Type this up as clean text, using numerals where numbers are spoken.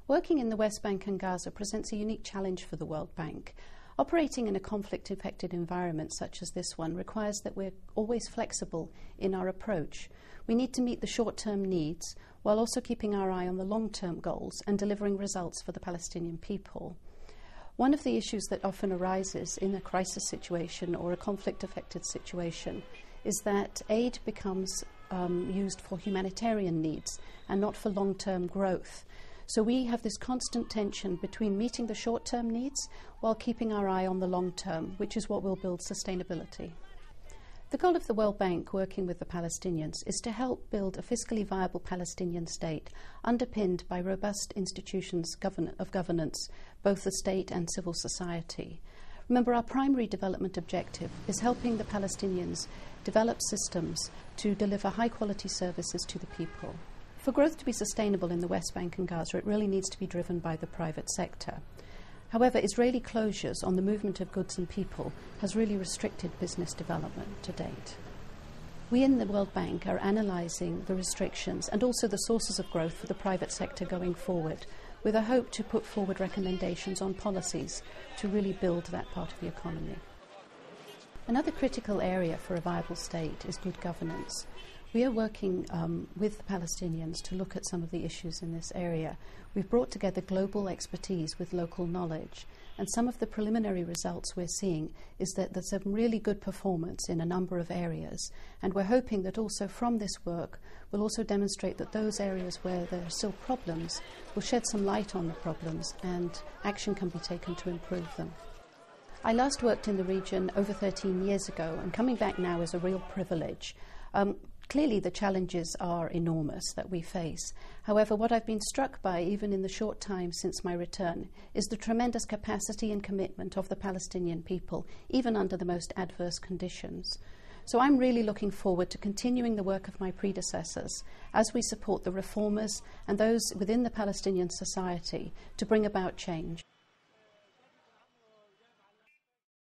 Working in the West Bank and Gaza presents a unique challenge for the World Bank. Operating in a conflict-affected environment such as this one requires that we're always flexible in our approach. We need to meet the short-term needs while also keeping our eye on the long-term goals and delivering results for the Palestinian people. One of the issues that often arises in a crisis situation or a conflict-affected situation is that aid becomes used for humanitarian needs and not for long-term growth. So we have this constant tension between meeting the short-term needs while keeping our eye on the long-term, which is what will build sustainability. The goal of the World Bank, working with the Palestinians, is to help build a fiscally viable Palestinian state underpinned by robust institutions of governance, both the state and civil society. Remember, our primary development objective is helping the Palestinians develop systems to deliver high-quality services to the people. For growth to be sustainable in the West Bank and Gaza, it really needs to be driven by the private sector. However, Israeli closures on the movement of goods and people has really restricted business development to date. We in the World Bank are analysing the restrictions and also the sources of growth for the private sector going forward, with a hope to put forward recommendations on policies to really build that part of the economy. Another critical area for a viable state is good governance. We are working with the Palestinians to look at some of the issues in this area. We've brought together global expertise with local knowledge, and some of the preliminary results we're seeing is that there's a really good performance in a number of areas, and we're hoping that also from this work we'll also demonstrate that those areas where there are still problems will shed some light on the problems and action can be taken to improve them. I last worked in the region over 13 years ago, and coming back now is a real privilege. Clearly the challenges are enormous that we face. However, what I've been struck by, even in the short time since my return, is the tremendous capacity and commitment of the Palestinian people, even under the most adverse conditions. So I'm really looking forward to continuing the work of my predecessors as we support the reformers and those within the Palestinian society to bring about change.